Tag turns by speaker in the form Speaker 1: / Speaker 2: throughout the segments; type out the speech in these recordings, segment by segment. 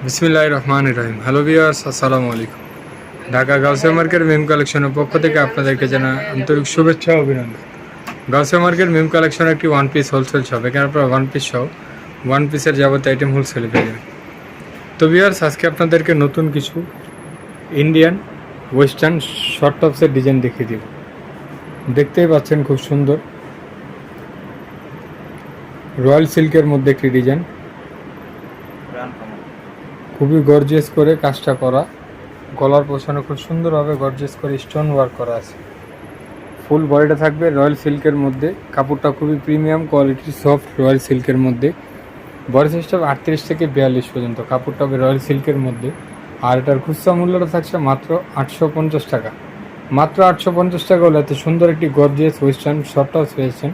Speaker 1: বিসমিল্লাহির রহমানির রহিম। Hello viewers, আসসালামু আলাইকুম। ঢাকা গাউসিয়া মার্কেট মিম কালেকশনের পক্ষ থেকে আপনাদেরকে জানাই আন্তরিক শুভেচ্ছা ও অভিনন্দন। গাউসিয়া মার্কেট মিম কালেকশন একটি ওয়ান পিস হোলসেল শপ। এখানে আপনারা ওয়ান পিস সহ ওয়ান পিসের যাবতীয় আইটেম হোলসেলে পেয়ে যাবেন। তো ভিউয়ার্স, আজকে আপনাদেরকে নতুন কিছু ইন্ডিয়ান ওয়েস্টার্ন শর্ট টপসের ডিজাইন দেখিয়ে দিব। দেখতেই পাচ্ছেন খুব সুন্দর রয়্যাল সিল্কের মধ্যে একটি ডিজাইন, খুবই গর্জিয়াস করে কাজটা করা। গলার পোষণে খুব সুন্দরভাবে গর্জিয়াস করে স্টোন ওয়ার্ক করা আছে। ফুল বডিটা থাকবে রয়্যাল সিল্কের মধ্যে। কাপড়টা খুবই প্রিমিয়াম কোয়ালিটির সফট রয়্যাল সিল্কের মধ্যে। বডি সাইজটা 38 থেকে 42 পর্যন্ত। কাপড়টা হবে রয়্যাল সিল্কের মধ্যে। আর এটার খুচরা মূল্যটা থাকছে মাত্র 850 টাকা। মাত্র 850 টাকা হলে এত সুন্দর একটি গর্জিয়াস ওয়েস্টার্ন শর্ট টপস পেয়েছেন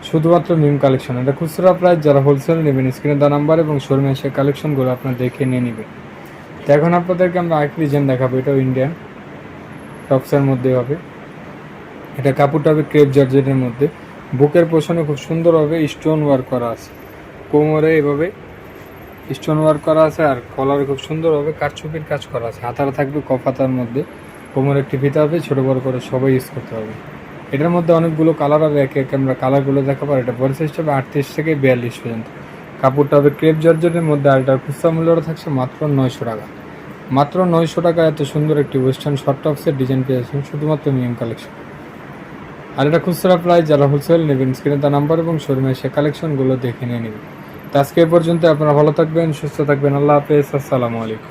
Speaker 1: শুধুমাত্র মিম কালেকশন। এটা খুচরা প্রাইস, যারা হোলসেল নেবেন স্ক্রিনে দেওয়া নাম্বার এবং শোরুমে এসে কালেকশনগুলো আপনারা দেখে নিয়ে নেবেন। তো এখন আপনাদেরকে আমরা আরেকটি ডিজাইন দেখাবো। এটাও ইন্ডিয়ান টপসের মধ্যে হবে। এটা কাপড়টা হবে ক্রেপ জর্জেটের মধ্যে। বুকের পোষণে খুব সুন্দরভাবে স্টোন ওয়ার্ক করা আছে। কোমরে এভাবে স্টোন ওয়ার্ক করা আছে। আর কলারে খুব সুন্দরভাবে কারচুপির কাজ করা আছে। হাতারা থাকবে কফাতার মধ্যে। কোমরে একটি ফিতা হবে, ছোটো বড় করে সবাই ইউজ করতে হবে। এটার মধ্যে অনেকগুলো কালার হবে, একে একে আমরা কালারগুলো দেখাবো। এটা বডি সাইজটা হবে 38 থেকে 42 পর্যন্ত। কাপড়টা হবে ক্রেপ জর্জেটের মধ্যে। আর এটার খুচরা মূল্যটা থাকছে মাত্র 900 টাকা। মাত্র 900 টাকা এত সুন্দর একটি ওয়েস্টার্ন শর্ট টপসের ডিজাইন পেয়েছেন শুধুমাত্র মিএম কালেকশন। আর এটা খুচরা প্রাইস, যারা হোলসেল নেবেন স্ক্রিনে তার নাম্বার এবং শোরুমে সে কালেকশনগুলো দেখে নিয়ে নেবেন। তো আজকে এ পর্যন্ত। আপনারা ভালো থাকবেন, সুস্থ থাকবেন। আল্লাহ হাফেজ, আসসালামু আলাইকুম।